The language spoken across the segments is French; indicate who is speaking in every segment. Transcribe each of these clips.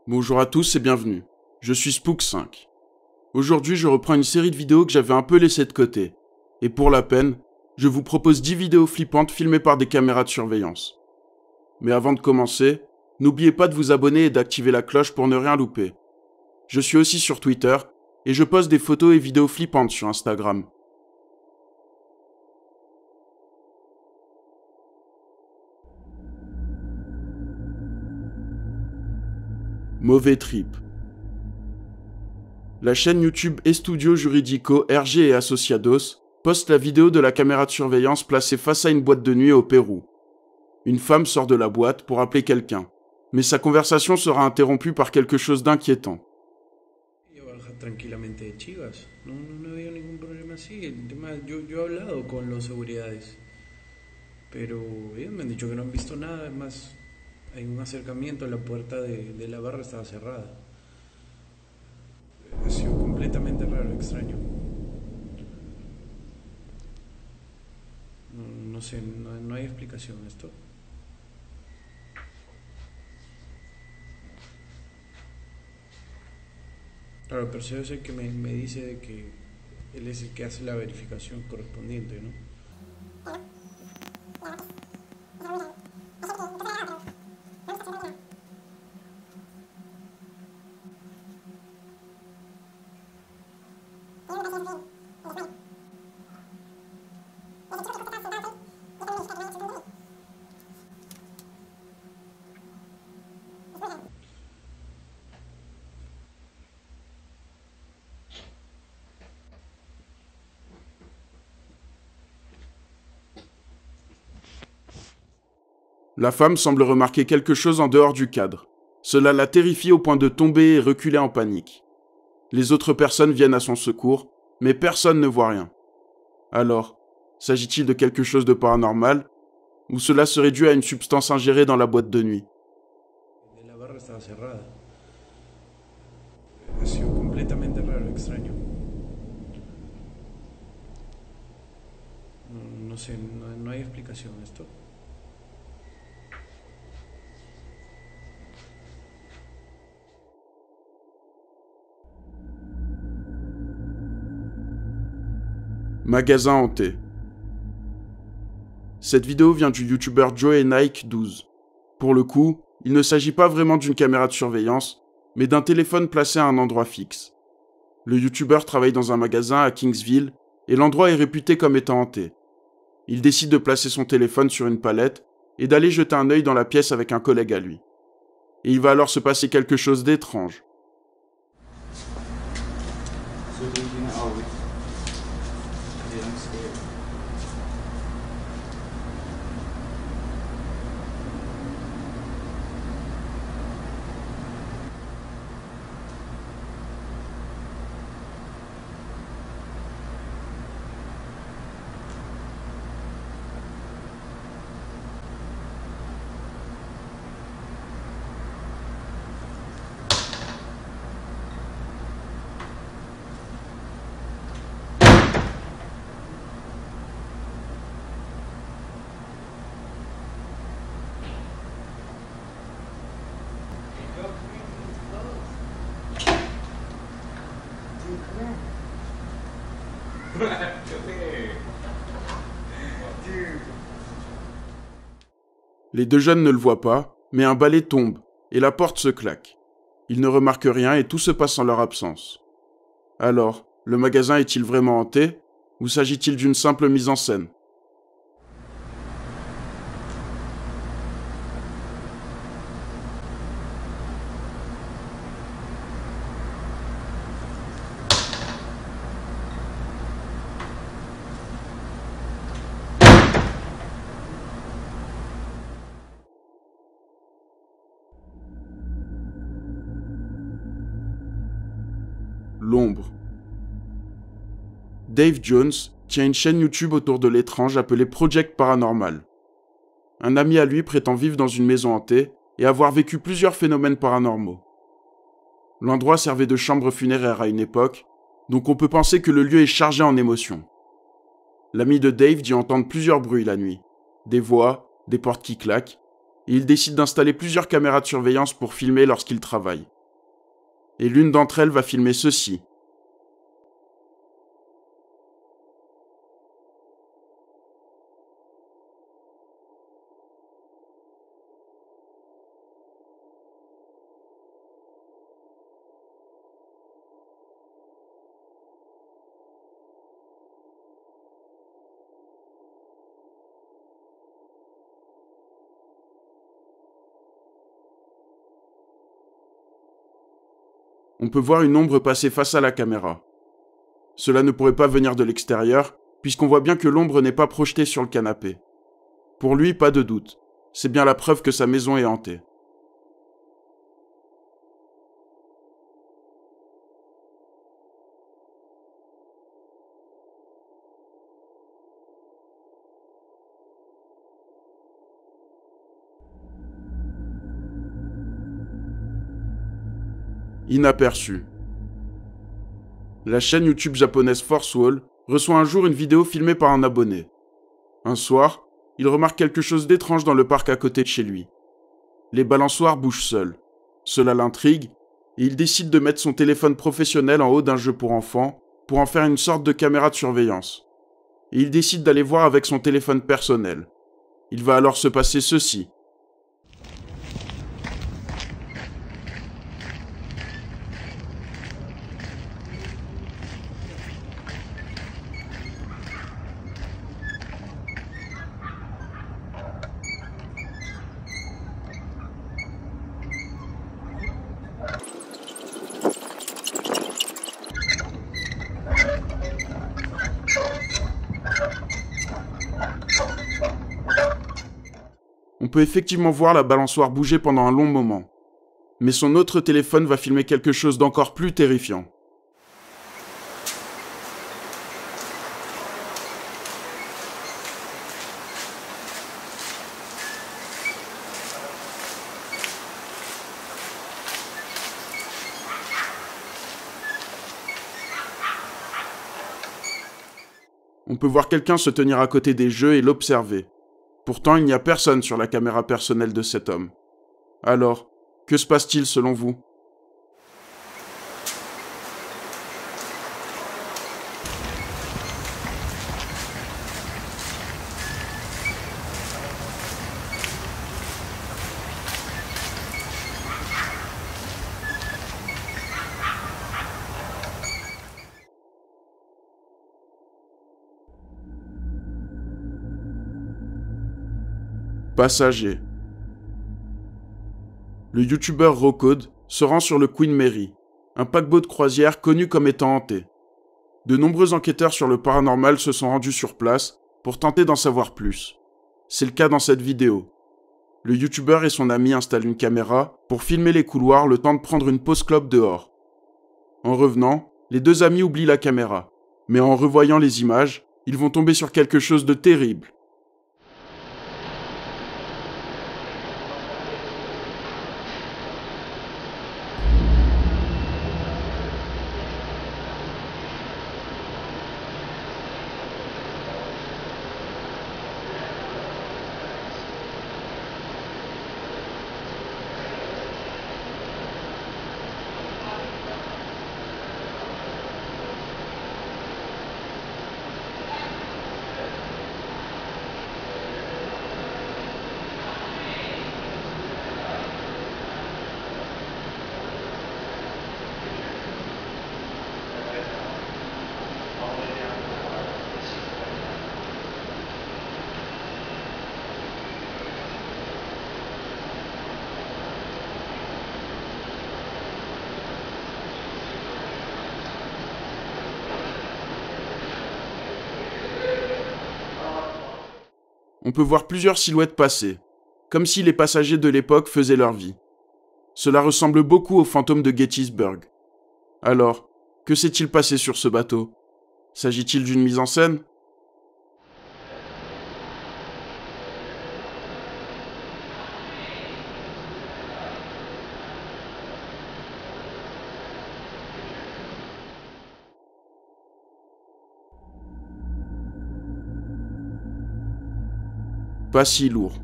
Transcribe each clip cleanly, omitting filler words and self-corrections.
Speaker 1: Bonjour à tous et bienvenue. Je suis Spook5. Aujourd'hui, je reprends une série de vidéos que j'avais un peu laissées de côté. Et pour la peine, je vous propose 10 vidéos flippantes filmées par des caméras de surveillance. Mais avant de commencer, n'oubliez pas de vous abonner et d'activer la cloche pour ne rien louper. Je suis aussi sur Twitter et je poste des photos et vidéos flippantes sur Instagram. Mauvais trip. La chaîne YouTube Estudio Juridico RG et Asociados poste la vidéo de la caméra de surveillance placée face à une boîte de nuit au Pérou. Une femme sort de la boîte pour appeler quelqu'un, mais sa conversation sera interrompue par quelque chose d'inquiétant.
Speaker 2: Tranquilamente de Chivas, no había ningún problema así. El tema, yo he hablado con los seguridades, pero ellos me han dicho que no han visto nada. Es más, hay un acercamiento, la puerta de la barra estaba cerrada. Ha sido completamente raro, extraño. No sé, no hay explicación a esto. Claro, pero yo sé que me dice de que él es el que hace la verificación correspondiente, ¿no?
Speaker 1: La femme semble remarquer quelque chose en dehors du cadre. Cela la terrifie au point de tomber et reculer en panique. Les autres personnes viennent à son secours, mais personne ne voit rien. Alors, s'agit-il de quelque chose de paranormal, ou cela serait dû à une substance ingérée dans la boîte de nuit?
Speaker 2: La barra estaba cerrada. Ha sido completamente raro, extraño. No sé, no hay explicación a esto.
Speaker 1: Magasin hanté. Cette vidéo vient du youtubeur Joey Nike 12. Pour le coup, il ne s'agit pas vraiment d'une caméra de surveillance, mais d'un téléphone placé à un endroit fixe. Le youtubeur travaille dans un magasin à Kingsville et l'endroit est réputé comme étant hanté. Il décide de placer son téléphone sur une palette et d'aller jeter un œil dans la pièce avec un collègue à lui. Et il va alors se passer quelque chose d'étrange. Les deux jeunes ne le voient pas, mais un balai tombe et la porte se claque. Ils ne remarquent rien et tout se passe en leur absence. Alors, le magasin est-il vraiment hanté ou s'agit-il d'une simple mise en scène? L'ombre. Dave Jones tient une chaîne YouTube autour de l'étrange appelée Project Paranormal. Un ami à lui prétend vivre dans une maison hantée et avoir vécu plusieurs phénomènes paranormaux. L'endroit servait de chambre funéraire à une époque, donc on peut penser que le lieu est chargé en émotions. L'ami de Dave dit entendre plusieurs bruits la nuit. Des voix, des portes qui claquent, et il décide d'installer plusieurs caméras de surveillance pour filmer lorsqu'il travaille. Et l'une d'entre elles va filmer ceci. On peut voir une ombre passer face à la caméra. Cela ne pourrait pas venir de l'extérieur, puisqu'on voit bien que l'ombre n'est pas projetée sur le canapé. Pour lui, pas de doute. C'est bien la preuve que sa maison est hantée. Inaperçu. La chaîne YouTube japonaise Force Wall reçoit un jour une vidéo filmée par un abonné. Un soir, il remarque quelque chose d'étrange dans le parc à côté de chez lui. Les balançoires bougent seuls. Cela l'intrigue, et il décide de mettre son téléphone professionnel en haut d'un jeu pour enfants pour en faire une sorte de caméra de surveillance. Et il décide d'aller voir avec son téléphone personnel. Il va alors se passer ceci. On peut effectivement voir la balançoire bouger pendant un long moment. Mais son autre téléphone va filmer quelque chose d'encore plus terrifiant. On peut voir quelqu'un se tenir à côté des jeux et l'observer. Pourtant, il n'y a personne sur la caméra personnelle de cet homme. Alors, que se passe-t-il selon vous ? Passager. Le youtubeur Rocode se rend sur le Queen Mary, un paquebot de croisière connu comme étant hanté. De nombreux enquêteurs sur le paranormal se sont rendus sur place pour tenter d'en savoir plus. C'est le cas dans cette vidéo. Le youtubeur et son ami installent une caméra pour filmer les couloirs le temps de prendre une pause clope dehors. En revenant, les deux amis oublient la caméra, mais en revoyant les images, ils vont tomber sur quelque chose de terrible. On peut voir plusieurs silhouettes passer, comme si les passagers de l'époque faisaient leur vie. Cela ressemble beaucoup aux fantômes de Gettysburg. Alors, que s'est-il passé sur ce bateau ? S'agit-il d'une mise en scène ? Pas si lourd.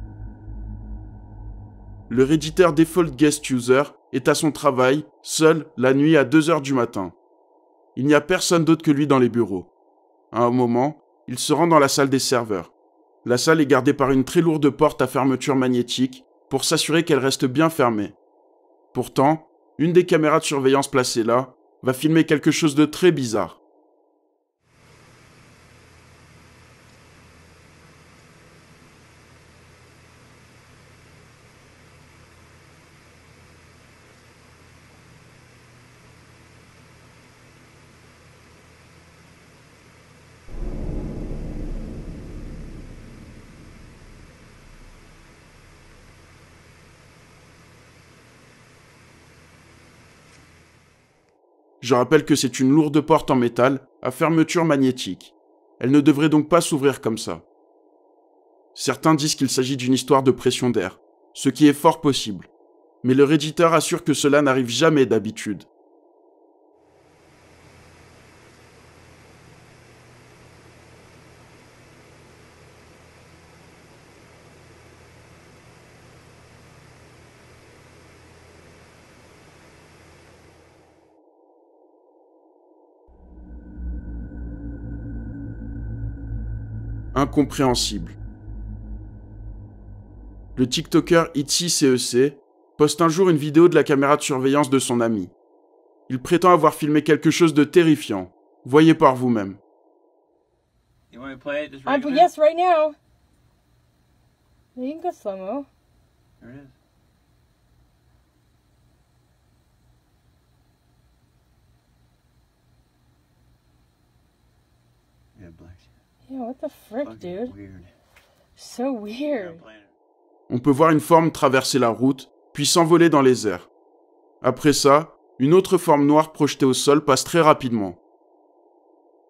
Speaker 1: Le Redditeur Default Guest User est à son travail, seul, la nuit à 2 heures du matin. Il n'y a personne d'autre que lui dans les bureaux. À un moment, il se rend dans la salle des serveurs. La salle est gardée par une très lourde porte à fermeture magnétique pour s'assurer qu'elle reste bien fermée. Pourtant, une des caméras de surveillance placées là va filmer quelque chose de très bizarre. Je rappelle que c'est une lourde porte en métal à fermeture magnétique. Elle ne devrait donc pas s'ouvrir comme ça. Certains disent qu'il s'agit d'une histoire de pression d'air, ce qui est fort possible. Mais le Redditeur assure que cela n'arrive jamais d'habitude. Incompréhensible. Le TikToker ItzyCEC poste un jour une vidéo de la caméra de surveillance de son ami. Il prétend avoir filmé quelque chose de terrifiant. Voyez par vous-même.
Speaker 3: Yes, right now. You can go slow-mo.
Speaker 2: There it is. Yeah, black shit.
Speaker 3: Yeah, what the frick,
Speaker 2: Fucking
Speaker 3: dude?
Speaker 2: weird.
Speaker 3: So weird.
Speaker 1: On peut voir une forme traverser la route, puis s'envoler dans les airs. Après ça, une autre forme noire projetée au sol passe très rapidement.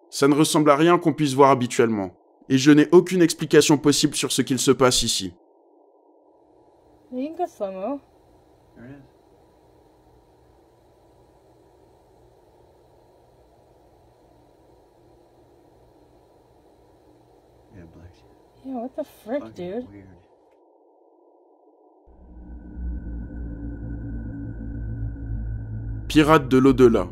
Speaker 1: Ça ne ressemble à rien qu'on puisse voir habituellement, et je n'ai aucune explication possible sur ce qu'il se passe ici.
Speaker 3: You can go slow-mo.
Speaker 2: There it is. Yeah, black shit.
Speaker 3: Yeah, what the frick,
Speaker 2: Fucking
Speaker 3: dude?
Speaker 2: weird.
Speaker 1: Pirate de l'au-delà.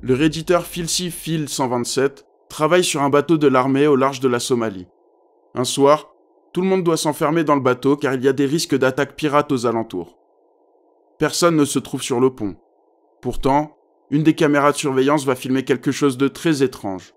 Speaker 1: Le Redditeur Filthy Phil 127 travaille sur un bateau de l'armée au large de la Somalie. Un soir, tout le monde doit s'enfermer dans le bateau car il y a des risques d'attaques pirates aux alentours. Personne ne se trouve sur le pont. Pourtant, une des caméras de surveillance va filmer quelque chose de très étrange.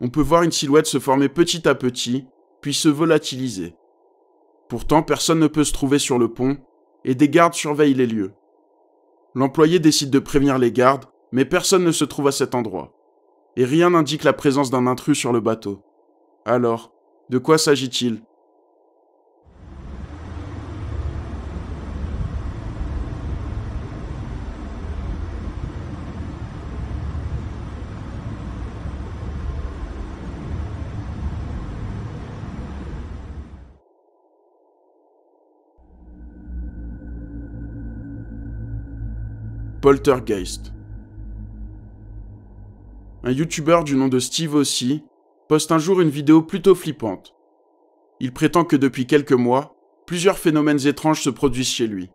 Speaker 1: On peut voir une silhouette se former petit à petit, puis se volatiliser. Pourtant, personne ne peut se trouver sur le pont, et des gardes surveillent les lieux. L'employé décide de prévenir les gardes, mais personne ne se trouve à cet endroit. Et rien n'indique la présence d'un intrus sur le bateau. Alors, de quoi s'agit-il ? Poltergeist. Un youtubeur du nom de Steve Aussie poste un jour une vidéo plutôt flippante. Il prétend que depuis quelques mois, plusieurs phénomènes étranges se produisent chez lui.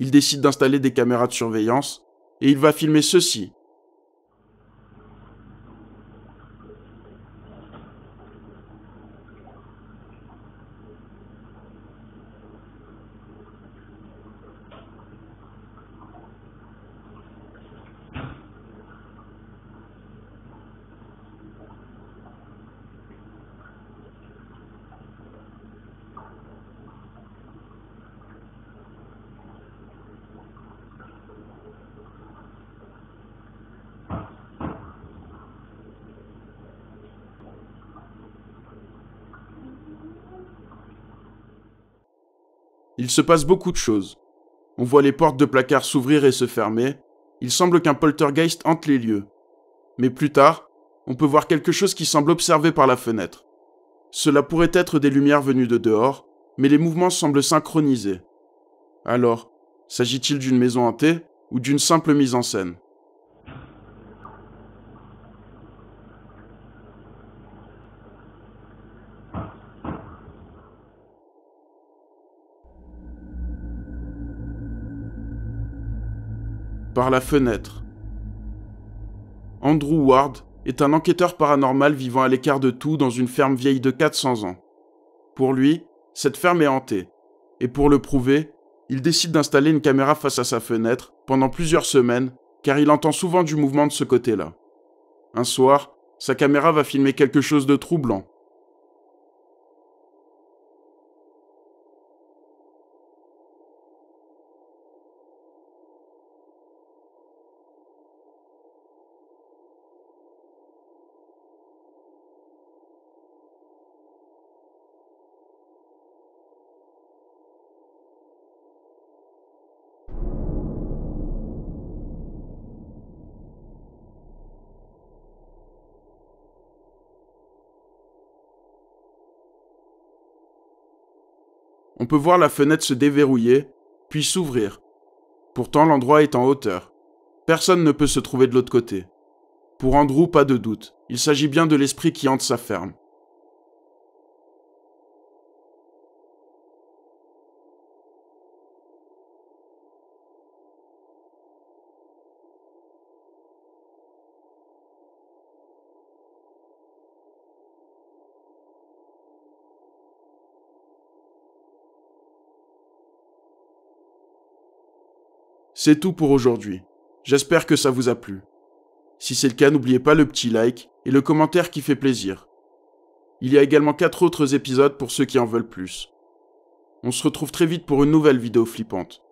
Speaker 1: Il décide d'installer des caméras de surveillance et il va filmer ceci. Il se passe beaucoup de choses. On voit les portes de placard s'ouvrir et se fermer. Il semble qu'un poltergeist hante les lieux. Mais plus tard, on peut voir quelque chose qui semble observé par la fenêtre. Cela pourrait être des lumières venues de dehors, mais les mouvements semblent synchronisés. Alors, s'agit-il d'une maison hantée ou d'une simple mise en scène ? Par la fenêtre. Andrew Ward est un enquêteur paranormal vivant à l'écart de tout dans une ferme vieille de 400 ans. Pour lui, cette ferme est hantée, et pour le prouver, il décide d'installer une caméra face à sa fenêtre pendant plusieurs semaines, car il entend souvent du mouvement de ce côté-là. Un soir, sa caméra va filmer quelque chose de troublant. On peut voir la fenêtre se déverrouiller, puis s'ouvrir. Pourtant, l'endroit est en hauteur. Personne ne peut se trouver de l'autre côté. Pour Andrew, pas de doute, il s'agit bien de l'esprit qui hante sa ferme. C'est tout pour aujourd'hui. J'espère que ça vous a plu. Si c'est le cas, n'oubliez pas le petit like et le commentaire qui fait plaisir. Il y a également 4 autres épisodes pour ceux qui en veulent plus. On se retrouve très vite pour une nouvelle vidéo flippante.